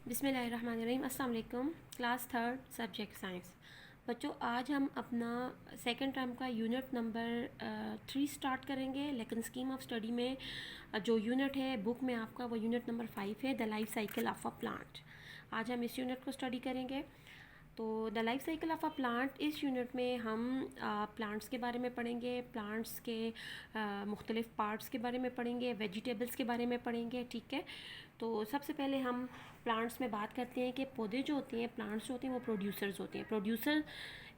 बिस्मिल्लाहिर्रहमानिर्रहीम। अस्सलाम वालेकुम। Class third subject science. बच्चों, आज हम अपना सेकंड टर्म का यूनिट नंबर 3 स्टार्ट करेंगे। लेकिन स्कीम ऑफ स्टडी में जो यूनिट है बुक में आपका वो यूनिट नंबर 5 है, the life cycle of a plant. आज हम इस यूनिट को स्टडी करेंगे। तो the life cycle of a plant, इस यूनिट में हम प्लांट्स के बारे में पढ़ेंगे, प्लांट्स के मुख्तलिफ पार्ट्स के बारे में पढ़ेंगे, वेजिटेबल्स के बारे में पढ़ेंगे। ठीक है, तो सबसे पहले हम प्लांट्स में बात करते हैं कि पौधे जो होते हैं, प्लांट्स जो होते हैं, वो प्रोड्यूसर्स होते हैं। प्रोड्यूसर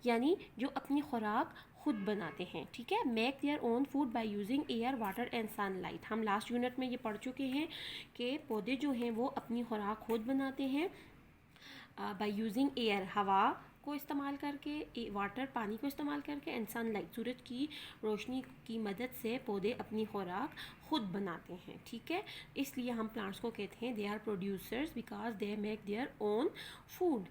यानी जो अपनी खुराक खुद बनाते हैं। ठीक है, make their own food by using air, water and sunlight. हम लास्ट यूनिट में ये पढ़ चुके हैं कि पौधे जो हैं वो अपनी खुराक खुद बनाते हैं बाय यूजिंग एयर, हवा को इस्तेमाल करके, वाटर पानी को इस्तेमाल करके, एंड सनलाइट सूरज की रोशनी की मदद से पौधे अपनी खुराक खुद बनाते हैं। ठीक है, इसलिए हम प्लांट्स को कहते हैं they are producers because they make their own food.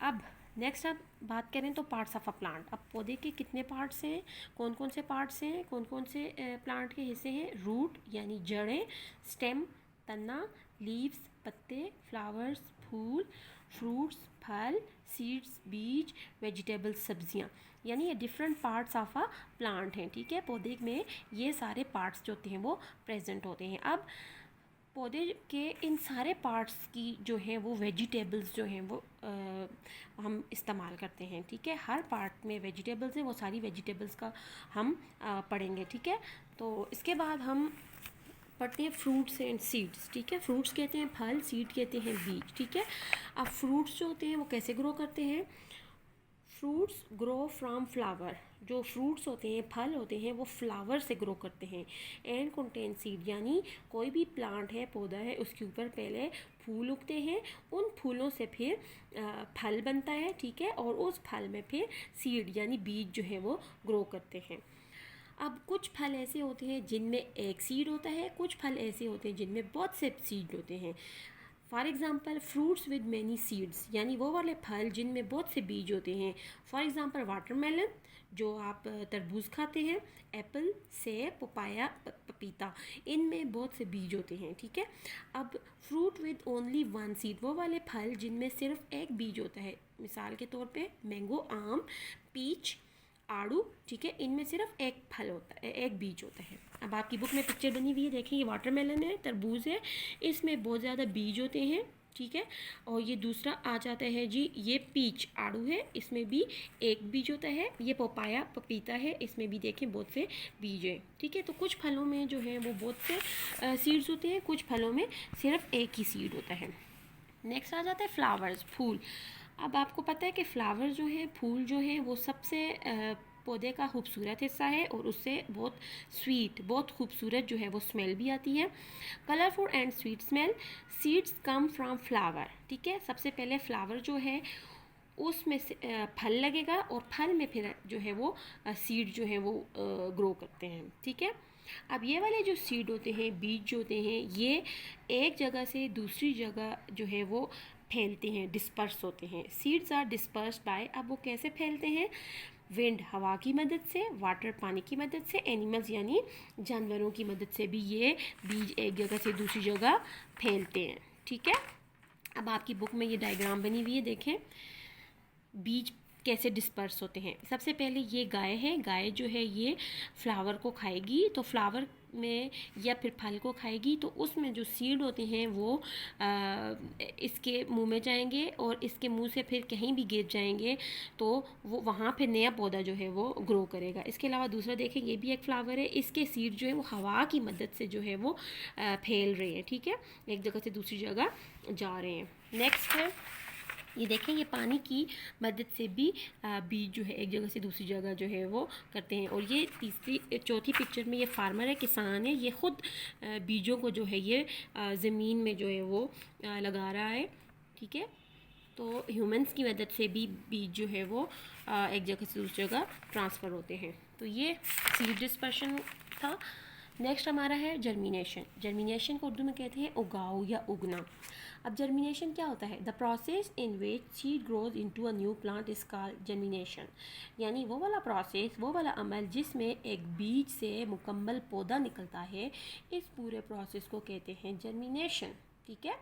अब नेक्स्ट अब बात करें तो पार्ट्स ऑफ अ प्लांट। अब पौधे के कितने पार्ट्स हैं, कौन कौन से पार्ट्स हैं, कौन कौन से प्लांट के हिस्से हैं। रूट यानी जड़ें, स्टेम तना, लीव्स पत्ते, फ्लावर्स फूल, फ्रूट्स फल, सीड्स बीज, वेजिटेबल्स सब्जियां, यानी ये different parts of a plant हैं। ठीक है, पौधे में ये सारे पार्ट्स जो होते हैं वो प्रेजेंट होते हैं। अब पौधे के इन सारे पार्ट्स की जो हैं वो वेजिटेबल्स जो हैं वो हम इस्तेमाल करते हैं। ठीक है, हर पार्ट में वेजिटेबल्स हैं, वो सारी वेजिटेबल्स का हम पढ़ेंगे। ठीक है, तो इसके बाद हम पढ़ते हैं फ्रूट्स एंड सीड्स। ठीक है, फ्रूट्स कहते हैं फल, सीड कहते हैं बीज। ठीक है, अब फ्रूट्स जो होते हैं वो कैसे ग्रो करते हैं। Fruits grow from flower. जो फ्रूट्स होते हैं, फल होते हैं, वो फ्लावर से ग्रो करते हैं। एंड कंटेन सीड, यानी कोई भी प्लांट है, पौधा है, उसके ऊपर पहले फूल उगते हैं, उन फूलों से फिर फल बनता है। ठीक है, और उस फल में फिर सीड यानी बीज जो है वो ग्रो करते हैं। अब कुछ फल ऐसे होते हैं जिनमें एक सीड होता है, कुछ फल ऐसे होते हैं जिनमें बहुत से सीड होते हैं। For example fruits with many seeds, यानी वो वाले फल जिनमें बहुत से बीज होते हैं। फॉर एग्ज़ाम्पल वाटरमेलन, जो आप तरबूज खाते हैं, एप्पल, सेब, पपाया, पपीता, इनमें बहुत से बीज होते हैं। ठीक है, अब fruit with only one seed, वो वाले फल जिनमें सिर्फ एक बीज होता है। मिसाल के तौर पे मैंगो, आम, पीच, आड़ू। ठीक है, इनमें सिर्फ एक फल होता है, एक बीज होता है। अब आपकी बुक में पिक्चर बनी हुई है, देखिए ये वाटरमेलन है, तरबूज है, इसमें बहुत ज़्यादा बीज होते हैं। ठीक है, और ये दूसरा आ जाता है जी, ये पीच आड़ू है, इसमें भी एक बीज होता है। ये पपाया पपीता है, इसमें भी देखें बहुत से बीज है। ठीक है, तो कुछ फलों में जो है वो बहुत से सीड्स होते हैं, कुछ फलों में सिर्फ एक ही सीड होता है। नेक्स्ट आ जाता है फ्लावर्स, फूल। अब आपको पता है कि फ्लावर जो है, फूल जो है, वो सबसे पौधे का खूबसूरत हिस्सा है और उससे बहुत स्वीट, बहुत खूबसूरत जो है वो स्मेल भी आती है। Colourful and sweet smell. Seeds come from flower. ठीक है, सबसे पहले फ्लावर जो है उसमें से फल लगेगा और फल में फिर जो है वो सीड जो है वो ग्रो करते हैं। ठीक है, अब ये वाले जो सीड होते हैं, बीज जो होते हैं, ये एक जगह से दूसरी जगह जो है वो फैलते हैं, डिस्पर्स होते हैं। सीड्स आर डिस्पर्स बाय, अब वो कैसे फैलते हैं। विंड हवा की मदद से, वाटर पानी की मदद से, एनिमल्स यानी जानवरों की मदद से भी ये बीज एक जगह से दूसरी जगह फैलते हैं। ठीक है, अब आपकी बुक में ये डायग्राम बनी हुई है, देखें बीज कैसे डिस्पर्स होते हैं। सबसे पहले ये गाय है, गाय जो है ये फ्लावर को खाएगी, तो फ्लावर में या फिर फल को खाएगी, तो उसमें जो सीड होते हैं वो इसके मुंह में जाएंगे और इसके मुंह से फिर कहीं भी गिर जाएंगे, तो वो वहाँ पे नया पौधा जो है वो ग्रो करेगा। इसके अलावा दूसरा देखें, ये भी एक फ्लावर है, इसके सीड जो है वो हवा की मदद से जो है वो फैल रहे हैं। ठीक है, एक जगह से दूसरी जगह जा रहे हैं। नेक्स्ट है, ये देखें, ये पानी की मदद से भी बीज जो है एक जगह से दूसरी जगह जो है वो करते हैं। और ये चौथी पिक्चर में ये फार्मर है, किसान है, ये ख़ुद बीजों को जो है ये ज़मीन में जो है वो लगा रहा है। ठीक है, तो ह्यूमंस की मदद से भी बीज जो है वो एक जगह से दूसरी जगह ट्रांसफ़र होते हैं। तो ये सीड डिस्पर्शन था। नेक्स्ट हमारा है जर्मिनेशन। जर्मिनेशन को उर्दू में कहते हैं उगाओ या उगना। अब जर्मिनेशन क्या होता है। The process in which seed grows into a new plant is called germination, यानी वो वाला प्रोसेस, वो वाला अमल जिसमें एक बीज से मुकम्मल पौधा निकलता है, इस पूरे प्रोसेस को कहते हैं जर्मिनेशन। ठीक है,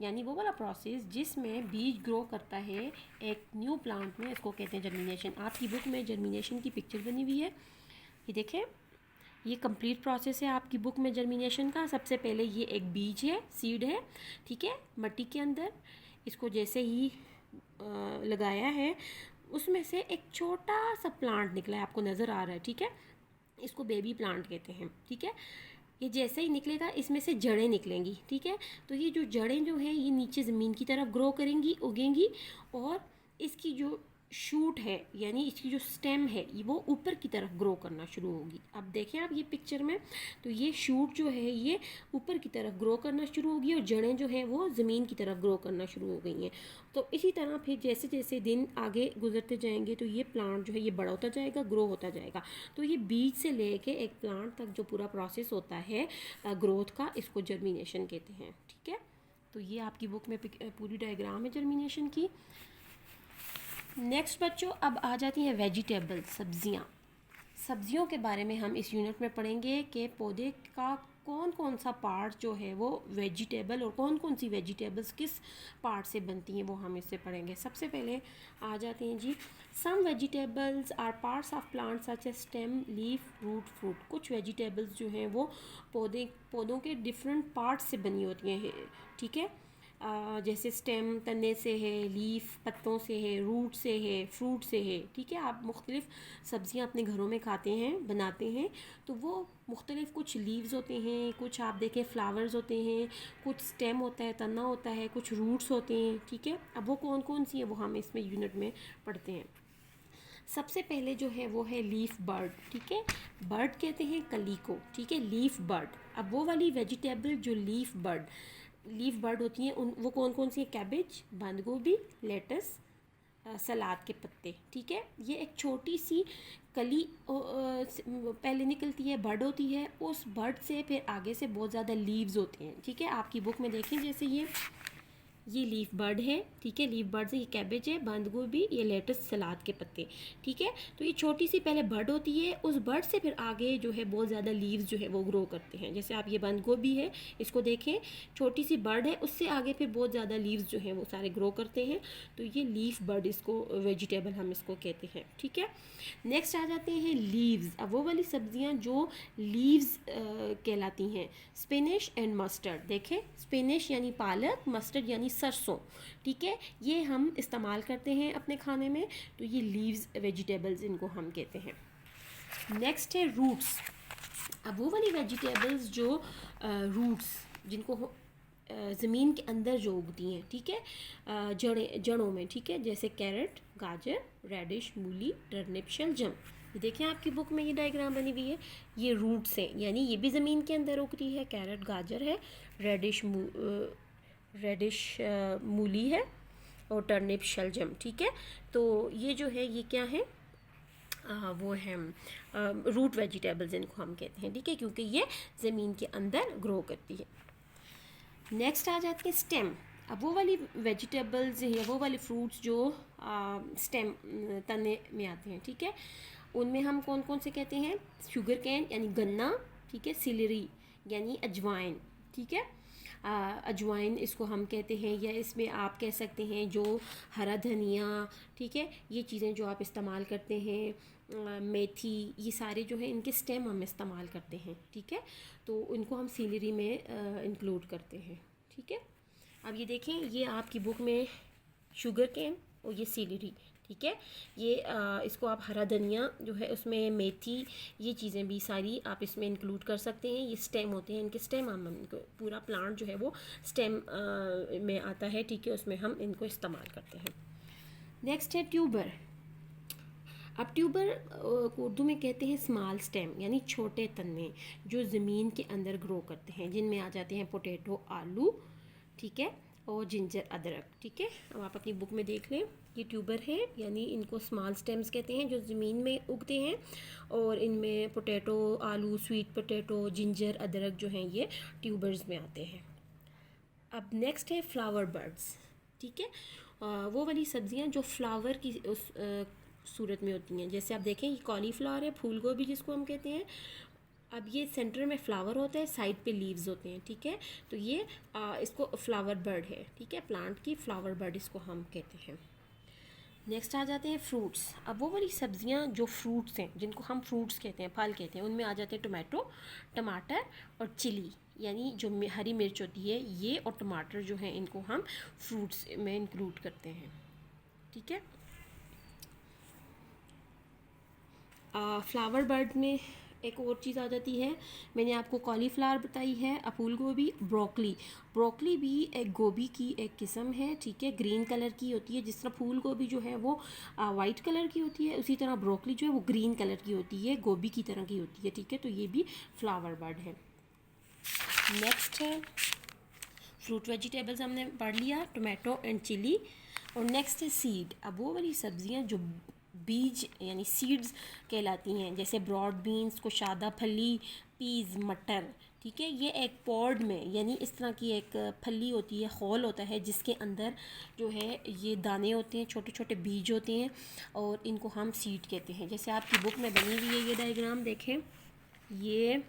यानी वो वाला प्रोसेस जिसमें बीज ग्रो करता है एक न्यू प्लांट में, इसको कहते हैं जर्मिनेशन। आपकी बुक में जर्मिनेशन की पिक्चर बनी हुई है, ये देखें, ये कंप्लीट प्रोसेस है आपकी बुक में जर्मिनेशन का। सबसे पहले ये एक बीज है, सीड है, ठीक है, मिट्टी के अंदर। इसको जैसे ही लगाया है, उसमें से एक छोटा सा प्लांट निकला है, आपको नज़र आ रहा है, ठीक है। इसको बेबी प्लांट कहते हैं, ठीक है। ये जैसे ही निकलेगा, इसमें से जड़ें निकलेंगी, ठीक है। तो ये जो जड़ें जो हैं, ये नीचे ज़मीन की तरफ ग्रो करेंगी, उगेंगी, और इसकी जो शूट है, यानी इसकी जो स्टेम है, ये वो ऊपर की तरफ ग्रो करना शुरू होगी। अब देखें आप ये पिक्चर में, तो ये शूट जो है ये ऊपर की तरफ ग्रो करना शुरू होगी, और जड़ें जो हैं वो ज़मीन की तरफ ग्रो करना शुरू हो गई हैं। तो इसी तरह फिर जैसे जैसे दिन आगे गुजरते जाएंगे, तो ये प्लांट जो है ये बड़ा होता जाएगा, ग्रो होता जाएगा। तो ये बीज से लेके एक प्लांट तक जो पूरा प्रोसेस होता है ग्रोथ का, इसको जर्मिनेशन कहते हैं, ठीक है। तो ये आपकी बुक में पूरी डायग्राम है जर्मिनेशन की। नेक्स्ट बच्चों, अब आ जाती हैं वेजिटेबल्स, सब्जियां। सब्जियों के बारे में हम इस यूनिट में पढ़ेंगे कि पौधे का कौन कौन सा पार्ट जो है वो वेजिटेबल, और कौन कौन सी वेजिटेबल्स किस पार्ट से बनती हैं, वो हम इससे पढ़ेंगे। सबसे पहले आ जाते हैं जी, some vegetables are parts of plant such as stem, leaf, root, fruit. कुछ वेजिटेबल्स जो हैं वो पौधों के डिफरेंट पार्ट्स से बनी होती हैं, ठीक है। जैसे स्टेम तने से है, लीफ पत्तों से है, रूट से है, फ्रूट से है, ठीक है। आप मुख्तलिफ़ सब्ज़ियाँ अपने घरों में खाते हैं, बनाते हैं, तो वो मुख्तलिफ़ कुछ लीव्स होते हैं, कुछ आप देखें फ्लावर्स होते हैं, कुछ स्टेम होता है, तना होता है, कुछ रूट्स होते हैं, ठीक है। अब वो कौन कौन सी है वो हम इसमें यूनिट में पढ़ते हैं। सबसे पहले जो है वो है लीफ बर्ड, ठीक है। बर्ड कहते हैं कली को, ठीक है, लीफ बर्ड। अब वो वाली वेजिटेबल जो लीफ बर्ड होती हैं, उन वो कौन कौन सी है? कैबेज, बंद गोभी, लेटस, सलाद के पत्ते, ठीक है। ये एक छोटी सी कली पहले निकलती है, बर्ड होती है, उस बर्ड से फिर आगे से बहुत ज़्यादा लीव्स होते हैं, ठीक है। आपकी बुक में देखें, जैसे ये लीफ बर्ड है, ठीक है, लीफ बर्ड से ये कैबेज है, बंद गोभी, ये लेटस, सलाद के पत्ते, ठीक है। तो ये छोटी सी पहले बर्ड होती है, उस बर्ड से फिर आगे जो है बहुत ज़्यादा लीव्स जो है वो ग्रो करते हैं। जैसे आप ये बंद गोभी है, इसको देखें, छोटी सी बर्ड है, उससे आगे फिर बहुत ज़्यादा लीव्स जो हैं वो सारे ग्रो करते हैं। तो ये लीफ बर्ड, इसको वेजिटेबल हम इसको कहते हैं, ठीक है। नेक्स्ट आ जाते हैं लीव्स। अब वो वाली सब्जियां जो लीव्स कहलाती हैं, स्पिनिश एंड मस्टर्ड। देखें, स्पिनिश यानी पालक, मस्टर्ड यानी सरसों, ठीक है। ये हम इस्तेमाल करते हैं अपने खाने में, तो ये लीव्स वेजिटेबल्स इनको हम कहते हैं। नेक्स्ट है रूट्स। अब वो वाली वेजिटेबल्स जो रूट्स जिनको ज़मीन के अंदर जो उगती हैं, ठीक है, जड़ों में, ठीक है, जैसे कैरेट, गाजर, रेडिश, मूली, टर्निप, शलजम। ये देखें आपकी बुक में ये डायग्राम बनी हुई है, ये रूट्स हैं, यानी ये भी ज़मीन के अंदर उगती है। कैरेट, गाजर है, रेडिश मूली है, और टर्निप, शलजम, ठीक है। तो ये जो है ये क्या है? वो है रूट वेजिटेबल्स इनको हम कहते हैं, ठीक है, क्योंकि ये ज़मीन के अंदर ग्रो करती है। नेक्स्ट आ जाती है स्टेम। अब वो वाली वेजिटेबल्स या वो वाले फ्रूट्स जो स्टेम तने में आते हैं, ठीक है, उनमें हम कौन कौन से कहते हैं? शुगर कैन यानी गन्ना, ठीक है, सिलरी यानी अजवाइन, ठीक है, अजवाइन इसको हम कहते हैं, या इसमें आप कह सकते हैं जो हरा धनिया, ठीक है, ये चीज़ें जो आप इस्तेमाल करते हैं, मेथी, ये सारे जो है इनके स्टेम हम इस्तेमाल करते हैं, ठीक है। तो इनको हम सीलरी में इंक्लूड करते हैं, ठीक है। अब ये देखें, ये आपकी बुक में शुगर केन और ये सीलरी, ठीक है। ये इसको आप हरा धनिया जो है, उसमें मेथी, ये चीज़ें भी सारी आप इसमें इंक्लूड कर सकते हैं। ये स्टेम होते हैं, इनके स्टेम हम पूरा प्लांट जो है वो स्टेम में आता है, ठीक है, उसमें हम इनको इस्तेमाल करते हैं। नेक्स्ट है ट्यूबर। अब ट्यूबर को उर्दू में कहते हैं स्मॉल स्टेम, यानी छोटे तने जो ज़मीन के अंदर ग्रो करते हैं, जिनमें आ जाते हैं पोटैटो, आलू, ठीक है, और जिंजर, अदरक, ठीक है। अब आप अपनी बुक में देख लें, ये ट्यूबर है, यानी इनको स्मॉल स्टेम्स कहते हैं जो ज़मीन में उगते हैं, और इनमें पोटैटो, आलू, स्वीट पोटैटो, जिंजर, अदरक जो हैं ये ट्यूबर्स में आते हैं। अब नेक्स्ट है फ्लावर बर्ड्स, ठीक है, वो वाली सब्जियां जो फ्लावर की उस सूरत में होती हैं। जैसे आप देखें, ये कॉलीफ्लावर है, फूल गोभी जिसको हम कहते हैं, अब ये सेंटर में फ्लावर होता है, साइड पे लीव्स होते हैं, ठीक है। तो ये इसको फ्लावर बर्ड है, ठीक है, प्लांट की फ्लावर बर्ड इसको हम कहते हैं। नेक्स्ट आ जाते हैं फ्रूट्स। अब वो वाली सब्जियां जो फ्रूट्स हैं, जिनको हम फ्रूट्स कहते हैं, फल कहते हैं, उनमें आ जाते हैं टोमेटो, टमाटर और चिली, यानी जो हरी मिर्च होती है ये और टमाटर जो है इनको हम फ्रूट्स में इंक्लूड करते हैं, ठीक है। फ्लावर बर्ड में एक और चीज़ आ जाती है, मैंने आपको कॉलीफ्लावर बताई है, फूल गोभी, ब्रोकली। ब्रोकली भी एक गोभी की एक किस्म है, ठीक है, ग्रीन कलर की होती है। जिस तरह फूल गोभी जो है वो वाइट कलर की होती है, उसी तरह ब्रोकली जो है वो ग्रीन कलर की होती है, गोभी की तरह की होती है, ठीक है। तो ये भी फ्लावर बर्ड है। नेक्स्ट है फ्रूट वेजिटेबल्स, हमने पढ़ लिया, टोमेटो एंड चिली। और नेक्स्ट है सीड। अब वो वाली सब्जियां जो बीज यानी सीड्स कहलाती हैं, जैसे ब्रॉड बीन्स, कुशादा फली, पीज, मटर, ठीक है। ये एक पॉड में यानी इस तरह की एक फली होती है, खोल होता है, जिसके अंदर जो है ये दाने होते हैं, छोटे छोटे बीज होते हैं, और इनको हम सीड कहते हैं। जैसे आपकी बुक में बनी हुई है ये डायग्राम देखें, ये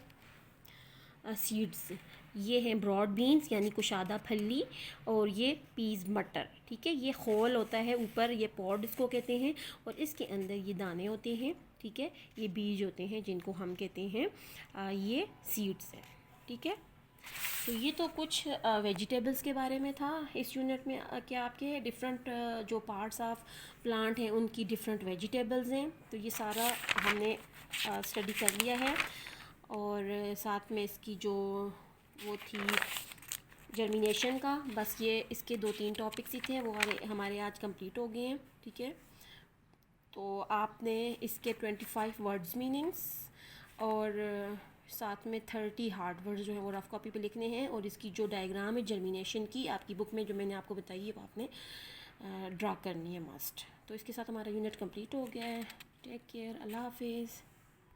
सीड्स, ये हैं ब्रॉड बीन्स यानी कुशादा फली, और ये पीज मटर, ठीक है। ये खोल होता है ऊपर, ये पॉड इसको कहते हैं, और इसके अंदर ये दाने होते हैं, ठीक है, ये बीज होते हैं जिनको हम कहते हैं ये सीड्स हैं, ठीक है। तो ये तो कुछ वेजिटेबल्स के बारे में था। इस यूनिट में क्या आपके डिफरेंट जो पार्ट्स ऑफ प्लांट हैं उनकी डिफरेंट वेजिटेबल्स हैं, तो ये सारा हमने स्टडी कर लिया है। और साथ में इसकी जो वो थी जर्मिनेशन का, बस ये इसके 2-3 टॉपिक्स ही थे, वो हमारे आज कंप्लीट हो गए हैं, ठीक है। तो आपने इसके 25 वर्ड्स मीनिंग्स और साथ में 30 हार्ड वर्ड्स जो है वो रफ़ कॉपी पे लिखने हैं, और इसकी जो डायग्राम है जर्मिनेशन की आपकी बुक में जो मैंने आपको बताई है वो आपने ड्रा करनी है मस्ट। तो इसके साथ हमारा यूनिट कंप्लीट हो गया है। टेक केयर, अल्लाह हाफिज़।